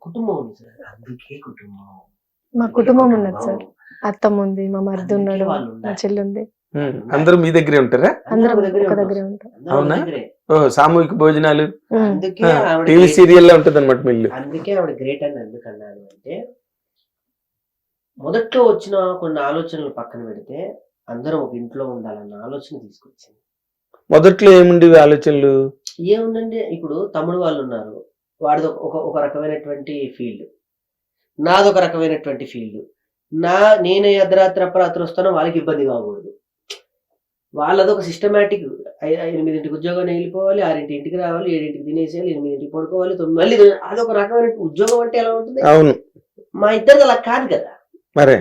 కుటుంబం ఉంది సార్, అందుకే కుటుంబం. మా కుటుంబం ఉన్నది సార్, అత్తమ్మ ఉంది, మా మరిది ఉన్నాడు, మా చెల్లి ఉంది. అందరూ మీ దగ్గరే ఉంటారా? అందరం ఒక దగ్గరే ఉంటాం. అవునా? సామూహిక భోజనాలు, అందుకే టీవీ సీరియల్ ఉంటది అనమాట మిల్లు. అందుకే ఆవిడ గ్రేట్ అని ఎందుకన్నాను అంటే, మొదట్లో వచ్చిన కొన్ని ఆలోచనలు పక్కన పెడితే అందరం ఒక ఇంట్లో ఉండాలన్న ఆలోచన తీసుకొచ్చింది. మొదట్లో ఏముండేవి ఆలోచనలు? ఏముందండి, ఇప్పుడు తమ్ముడు వాళ్ళు ఉన్నారు, వాడిది ఒక రకమైనటువంటి ఫీల్డ్, నాది ఒక రకమైనటువంటి ఫీల్డ్. నేను అర్ధరాత్రి వస్తానో వాళ్ళకి ఇబ్బంది కాకూడదు. వాళ్ళది ఒక సిస్టమేటిక్, 8ంటికి ఉద్యోగాన్ని వెళ్ళిపోవాలి, 6ంటి ఇంటికి రావాలి, 7ంటికి తినేసేయాలి, 8ంటికి పడుకోవాలి, 9 మళ్ళీ అదొక రకమైన ఉద్యోగం అంటే ఎలా ఉంటుంది? అవును, మా ఇద్దరిది అలా కాదు కదా. మరే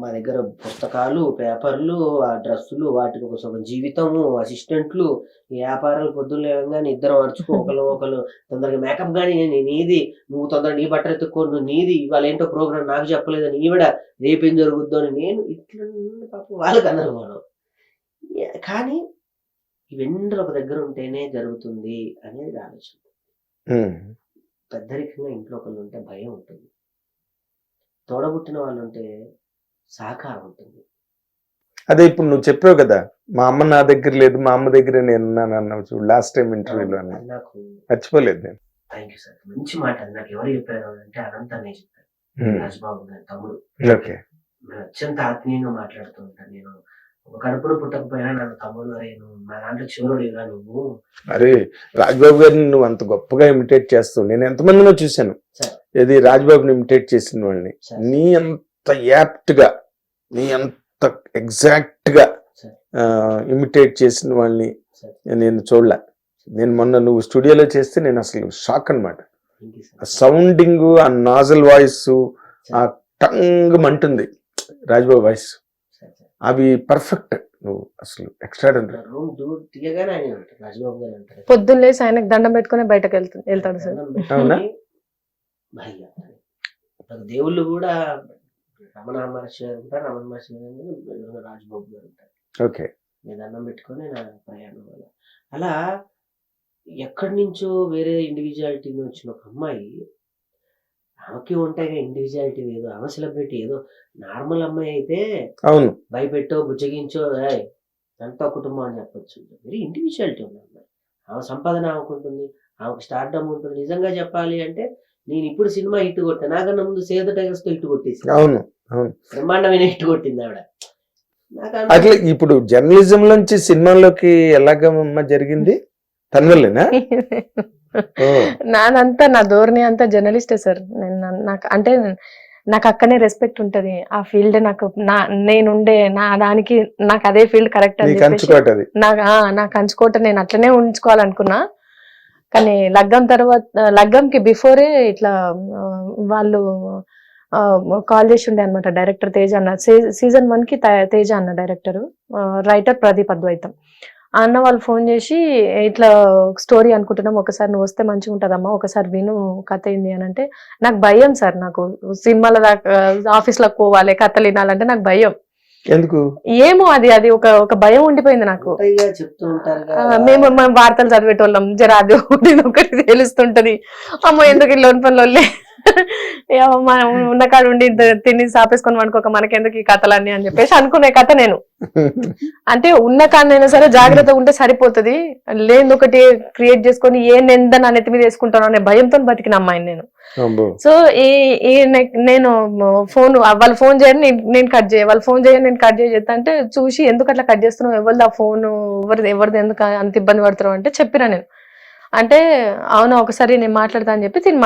మా దగ్గర పుస్తకాలు, పేపర్లు, ఆ డ్రెస్సులు, వాటికి ఒక సగం జీవితము, అసిస్టెంట్లు, వ్యాపారాలు, పొద్దున్న లేవగానే ఇద్దరం అరుచుకో, ఒకరు తొందరగా మేకప్ కానీ నీది, నువ్వు తొందరగా నీ బట్టలు ఎత్తుకో, నువ్వు నీది, ఇవాళ ఏంటో ప్రోగ్రామ్ నాకు చెప్పలేదని ఈవిడ, రేపేం జరుగుద్దో అని నేను, ఇట్లా పాపం వాళ్ళకి అందరం. కానీ ఇవన్నీ ఒక దగ్గర ఉంటేనే జరుగుతుంది అనేది ఆలోచన. పెద్దరికంగా ఇంట్లో ఒకళ్ళు ఉంటే భయం ఉంటుంది, తోడబుట్టిన వాళ్ళు ఉంటే సహకారం ఉంటుంది. అదే ఇప్పుడు నువ్వు చెప్పావు కదా, మా అమ్మ నా దగ్గర లేదు, మా అమ్మ దగ్గరే నేను ఉన్నాను అన్నావు చూడు లాస్ట్ టైం ఇంటర్వ్యూలో. నాకు మర్చిపోలేదు నేను. థ్యాంక్ యూ సార్, మంచి మాట. అది నాకు ఎవరు చెప్పారు అంటే అనంత అనే చెప్పారు, రాజబాబు గారి తమ్ముడు. ఓకే, అత్యంత ఆత్మీయంగా మాట్లాడుతూ ఉంటాను. నేను ఒక కడుపులో పుట్టకపోయినా నన్ను తమ్ముడు, అరే నువ్వు నా దాంట్లో చివరుడిగా నువ్వు. అరే రాజ్బాబు గారిని నువ్వు అంత గొప్పగా ఇమిటేట్ చేస్తావు. నేను ఎంతమందినో చూశాను ఇది రాజ్బాబుని ఇమిటేట్ చేసిన వాళ్ళని. నీ అంత యాప్ట్ గా, నీ అంత ఎగ్జాక్ట్ గా ఇమిటేట్ చేసిన వాళ్ళని నేను చూడలే. నేను మొన్న నువ్వు స్టూడియోలో చేస్తే నేను అసలు షాక్ అనమాట. ఆ సౌండింగ్, ఆ నాజల్ వాయిస్, ఆ టంగ్ మంటుంది రాజ్బాబు వాయిస్, అవి పర్ఫెక్ట్. నువ్వు అసలు ఎక్స్ట్రాడనరీ. పొద్దున్న లేసి ఆయనకు దండం పెట్టుకుని బయటకు వెళ్తాడు సార్. అవునా? దేవుళ్ళు కూడా రమణ మహర్షి గారు ఉంటారు, రమణ మహర్షి గారు, రాజబాబు గారు ఉంటారు. ఓకే, నేను దండం పెట్టుకుని నా ప్రయాణం వల్ల అలా ఎక్కడి నుంచో వేరే ఇండివిజువాలిటీ వచ్చిన ఒక అమ్మాయి, ఆమెకి ఉంటాయి ఇండివిజువాలిటీ, ఏదో ఆమె సెలబ్రిటీ, ఏదో నార్మల్ అమ్మాయి అయితే అవును భయపెట్టో బుజ్జగించో అంతా కుటుంబం అని చెప్పొచ్చు. వెరీ ఇండివిజువాలిటీ ఉంది అమ్మాయి. ఆమె సంపాదన ఆమెకు ఉంటుంది, ఆమెకు స్టార్డమ్ ఉంటుంది. నిజంగా చెప్పాలి అంటే నేను ఇప్పుడు సినిమా హిట్ కొట్టా, నాకన్నా ముందు సేవ్ ద టైగర్స్ తో హిట్ కొట్టేసి, అవును అవును, బ్రహ్మాండమైన హిట్ కొట్టింది ఆవిడ. అట్లా ఇప్పుడు జర్నలిజం నుంచి సినిమాల్లోకి ఎలాగమ్మా జరిగింది? తన వల్లేనా? నాదంతా నా ధోరణి అంతా జర్నలిస్టే సార్. నాకు అంటే నాకు అక్కడనే రెస్పెక్ట్ ఉంటది, ఆ ఫీల్డ్ నాకు నేనుండే నా దానికి నాకు అదే ఫీల్డ్ కరెక్ట్ అని చెప్పేసి నాకు కంచుకోట నేను అట్లనే ఉంచుకోవాలనుకున్నా. కానీ లగ్గంకి బిఫోరే ఇట్లా వాళ్ళు కాల్ చేసి ఉండే అనమాట, డైరెక్టర్ తేజ అన్న, సీజన్ 1 కి తేజ అన్న డైరెక్టర్, రైటర్ ప్రదీప్ అద్వైతం అన్న వాళ్ళు ఫోన్ చేసి ఇట్లా స్టోరీ అనుకుంటున్నాం, ఒకసారి నువ్వు వస్తే మంచిగా ఉంటదమ్మా, ఒకసారి విను కథ ఏంది అని అంటే. నాకు భయం సార్, నాకు సినిమాల దాకా ఆఫీస్లోకి పోవాలి, కథలు వినాలంటే నాకు భయం. ఎందుకు ఏమో అది ఒక భయం ఉండిపోయింది నాకు. మేము వార్తలు చదివేటోళ్ళం, జర అది ఒకటి తెలుస్తుంటది, అమ్మో ఎందుకు లోన్ పనులు ఉన్న కాడ ఉండి తిని సాపేసుకొని అనుకోక మనకెందుకు ఈ కథలన్నీ అని చెప్పేసి అనుకునే కథ నేను. అంటే ఉన్న కాడనైనా సరే జాగ్రత్తగా ఉంటే సరిపోతుంది, లేని ఒకటి క్రియేట్ చేసుకొని ఏ నింద నా నెత్తి మీద వేసుకుంటాను అనే భయంతో బతికిన అమ్మాయిని నేను. సో నేను వాళ్ళు ఫోన్ చేయని నేను కట్ చేయ, వాళ్ళు ఫోన్ చేయని నేను కట్ చేస్తా అంటే చూసి ఎందుకు అట్లా కట్ చేస్తున్నావు, ఎవరిది ఆ ఫోన్, ఎవరిది ఎందుకు అంత ఇబ్బంది పడుతున్నావు అంటే చెప్పినా నేను. అంటే అవునా ఒకసారి నేను మాట్లాడతా అని చెప్పి తిని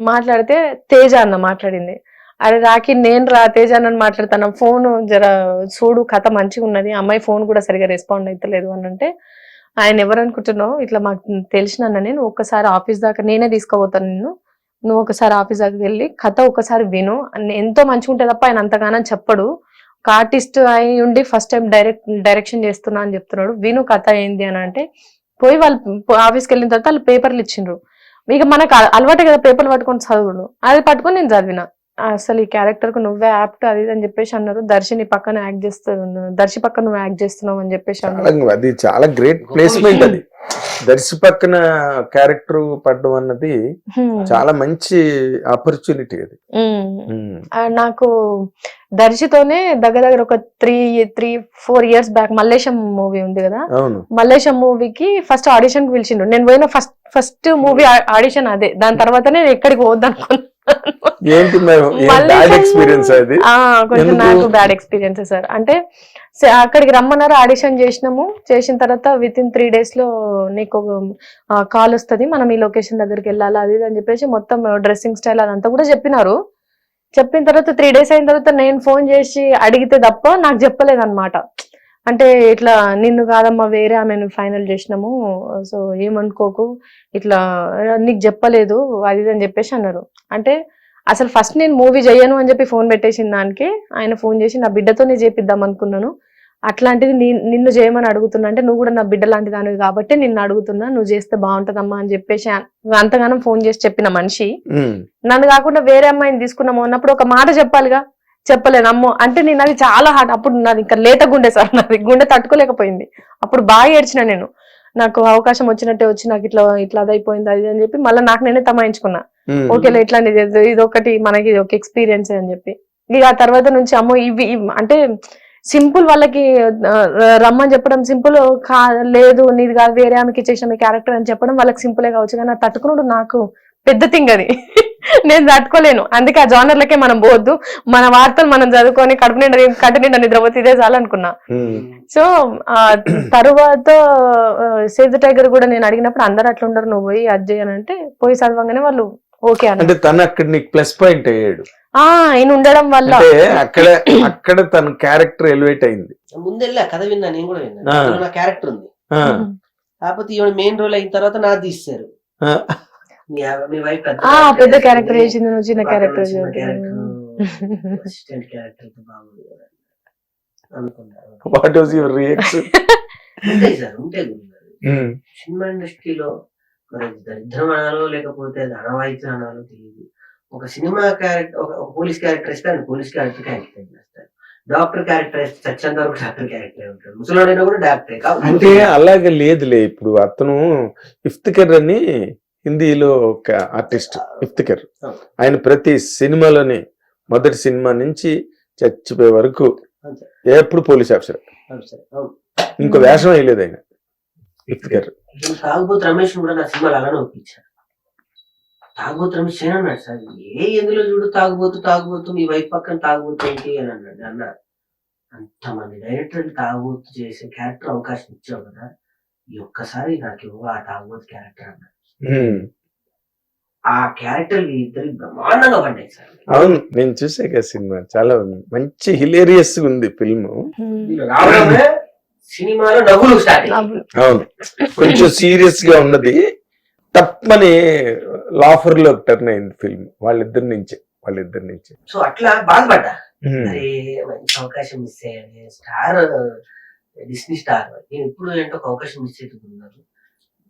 మాట్లాడితే తేజ అన్న మాట్లాడింది. అరే రాకి నేను తేజ అన్న మాట్లాడతాను, ఫోన్ జర చూడు కథ మంచిగా ఉన్నది, అమ్మాయి ఫోన్ కూడా సరిగా రెస్పాండ్ అవుతలేదు అని అంటే, ఆయన ఎవరు అనుకుంటున్నావు, ఇట్లా మాకు తెలిసిన నేను ఒక్కసారి ఆఫీస్ దాకా నేనే తీసుకుపోతాను నువ్వు ఒకసారి ఆఫీస్ దాకా వెళ్ళి కథ ఒకసారి విను, ఎంతో మంచిగా ఉంటుంది తప్ప ఆయన అంతగానని చెప్పడు, ఒక ఆర్టిస్ట్ అయి ఉండి ఫస్ట్ టైం డైరెక్షన్ చేస్తున్నా అని చెప్తున్నాడు, విను కథ ఏంది అని అంటే. పోయి వాళ్ళు ఆఫీస్కి వెళ్ళిన తర్వాత వాళ్ళు పేపర్లు ఇచ్చిండ్రు. ఇక మనకు అలవాటే కదా పేపర్లు పట్టుకొని చదువుడు, అది పట్టుకొని నేను చదివిన. అసలు ఈ క్యారెక్టర్ కు నువ్వే యాప్ట్ అది అని చెప్పేసి అన్నారు. దర్శి పక్కన యాక్ట్ చేస్తున్నావు, దర్శి పక్కన నువ్వు యాక్ట్ చేస్తున్నావు అని చెప్పేసి అన్నారు. అది చాలా గ్రేట్ ప్లేస్మెంట్. అది దర్శి పక్కన క్యారెక్టర్ పడడం అన్నది చాలా మంచి ఆపర్చునిటీ అది. నాకు దర్శితోనే దగ్గర ఒక 3-4 years బ్యాక్ మల్లేశం మూవీ ఉంది కదా, అవును మల్లేశం మూవీకి ఫస్ట్ ఆడిషన్ కి పిలిచిండు. నేను పోయిన ఫస్ట్ మూవీ ఆడిషన్ అదే. దాని తర్వాత నేను ఎక్కడికి పోద్దనుకున్నాను. ఏంటి ఎక్స్పీరియన్స్ అది? కొంచెం నాకు బ్యాడ్ ఎక్స్పీరియన్స్ సార్. అంటే అక్కడికి రమ్మన్నారు, ఆడిషన్ చేసినాము. చేసిన తర్వాత విత్ ఇన్ 3 days లో నీకు కాల్ వస్తుంది, మనం ఈ లొకేషన్ దగ్గరికి వెళ్ళాలి అది అని చెప్పేసి మొత్తం డ్రెస్సింగ్ స్టైల్ అదంతా కూడా చెప్పినారు. చెప్పిన తర్వాత 3 days అయిన తర్వాత నేను ఫోన్ చేసి అడిగితే తప్ప నాకు చెప్పలేదు అనమాట. అంటే ఇట్లా నిన్ను కాదమ్మా వేరే ఆమెను ఫైనల్ చేసినాము, సో ఏమనుకోకు, ఇట్లా నీకు చెప్పలేదు అది అని చెప్పేసి అన్నారు. అంటే అసలు ఫస్ట్ నేను మూవీ చెయ్యను అని చెప్పి ఫోన్ పెట్టేసిన దానికి ఆయన ఫోన్ చేసి నా బిడ్డతోనే చేపిద్దాం అనుకున్నాను, అట్లాంటిది నిన్ను చేయమని అడుగుతున్నా, అంటే నువ్వు కూడా నా బిడ్డ లాంటి దానివి కాబట్టి నిన్ను అడుగుతున్నా, నువ్వు చేస్తే బాగుంటదమ్మా అని చెప్పేసి అంతగానం ఫోన్ చేసి చెప్పిన మనిషి నన్ను కాకుండా వేరే అమ్మాయిని తీసుకున్నాము అన్నప్పుడు ఒక మాట చెప్పాలిగా, చెప్పలేదు. అమ్మో అంటే నేను అది చాలా హార్ట్. అప్పుడు నాది ఇంకా లేత గుండె సార్, నాది గుండె తట్టుకోలేకపోయింది. అప్పుడు బాగా ఏడ్చిన నేను, నాకు అవకాశం వచ్చినట్టే వచ్చి నాకు ఇట్లా అదైపోయింది అది అని చెప్పి మళ్ళీ నాకు నేనే తమాయించుకున్నా. ఓకేలే ఇట్లాంటిది ఇది ఒకటి మనకి ఒక ఎక్స్పీరియన్స్ అని చెప్పి. ఇక ఆ తర్వాత నుంచి అమ్మో ఇవి అంటే సింపుల్ వాళ్ళకి రమ్మని చెప్పడం సింపుల్ లేదు, నీది కాదు వేరే ఆమెకి ఇచ్చేసిన మీ క్యారెక్టర్ అని చెప్పడం వాళ్ళకి సింపులే కావచ్చు, కానీ తట్టుకున్నాడు నాకు పెద్ద థింగ్ అది. నేను తట్టుకోలేను. అందుకే ఆ జానర్లకే మనం పోవద్దు, మన వార్తలు మనం చదువుకొని కడుపు నిండా నిద్రపోతే ఇదే చాలు అనుకున్నా. సో తరువాత సేవ్ ద టైగర్ కూడా నేను అడిగినప్పుడు అందరు అట్లా ఉండరు, నువ్వు పోయి అది చేయనంటే పోయి చదవంగానే వాళ్ళు ఓకే అంటే తను అక్కడ నీకు ప్లస్ పాయింట్ అయ్యాడు. ఆయన ఉండడం వల్ల అక్కడ తన క్యారెక్టర్ ఎలివేట్ అయింది. ముందెళ్ళా కథ విన్నా, నేను కూడా విన్నా, నా క్యారెక్టర్ ఉంది. కాకపోతే ఈవిడ మెయిన్ రోల్ అయిన తర్వాత నా తీస్తారు. మీ వైఫ్ పెద్ద క్యారెక్టర్ చేసింది, నువ్వు చిన్న క్యారెక్టర్ అసిస్టెంట్ క్యారెక్టర్ బాగుంది అనుకున్నారు. What was your reaction? ఉంటాయి సార్, ఉంటాయి. సినిమా ఇండస్ట్రీలో మరి దరిద్రం అనాలో లేకపోతే అది అనవాయితీ అనాలో తెలియదు. ఒక సినిమా క్యారెక్టర్, ఒక పోలీస్ క్యారెక్టర్ ఇస్తే ఆయన పోలీస్ క్యారెక్టర్ యాక్టింగ్ చేస్తారు. డాక్టర్ క్యారెక్టర్ ఇస్తే చచ్చేంత వరకు డాక్టర్ క్యారెక్టర్ ఉంటాడు. ముసలాడైనా కూడా డాక్టరే. అంటే అలాగే లేదులే. ఇప్పుడు అతను ఇఫ్తికర్ అని హిందీలో ఒక ఆర్టిస్ట్ ఇఫ్తికర్, ఆయన ప్రతి సినిమాలోని మొదటి సినిమా నుంచి చచ్చిపోయే వరకు ఎప్పుడు పోలీస్ ఆఫీసర్, ఇంకో వేషం వేయలేదు ఆయన ఇఫ్తికర్. తాగుబోతు రమేష్ కూడా నా సినిమాలు అలానే ఒప్పించారు. తాగుబోతు రమేష్ అన్నాడు సార్, ఎందులో చూడు తాగుబోతు మీ వైఫ్ పక్కన తాగుబోతు ఏంటి అని అన్నారు. అంతమంది డైరెక్టర్ తాగుబోతు చేసే క్యారెక్టర్ అవకాశం ఇచ్చావు కదా, ఈ ఒక్కసారి నాకు ఆ తాగుబోతు క్యారెక్టర్ అన్నారు. ఆ క్యారెక్టర్ ఇద్దరు బ్రహ్మాండంగా పడ్డాయి సార్. అవును, నేను చూసే కదా సినిమా, చాలా మంచి హిలేరియస్ ఉంది ఫిల్మ్. రావడమే సినిమాలో నవ్వులు స్టార్ట్. అవును, కొంచెం సీరియస్ గా ఉన్నది, తప్పని లాఫర్ లో టర్న్ అయింది ఫిల్మ్ వాళ్ళిద్దరి నుంచి. సో అట్లా బాధపడ్డా, అరే మంచి అవకాశం మిస్ అయ్యాను. స్టార్, డిస్నీ స్టార్, నేను ఇప్పుడు ఏంటో ఒక అవకాశం మిస్ అవుతున్నారు.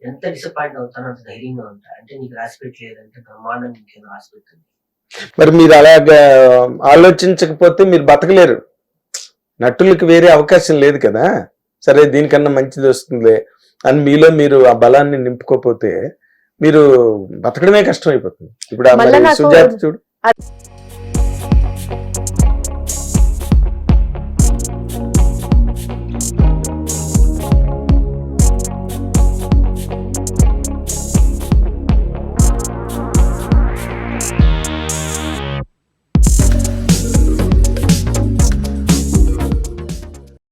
ఎంత డిసప్పాయింట్ అవుతానో అంత ధైర్యంగా ఉంటా. అంటే నీకు రాసి పెట్టలేదంటే బ్రహ్మాండంగా ఇంకేదో రాసి పెట్టింది. మరి మీరు అలాగా ఆలోచించకపోతే మీరు బతకలేరు. నటులకు వేరే అవకాశం లేదు కదా, సరే దీనికన్నా మంచిది వస్తుంది అని మీలో మీరు ఆ బలాన్ని నింపుకోకపోతే మీరు బతకడమే కష్టం అయిపోతుంది. ఇప్పుడు సుజాత చూడు.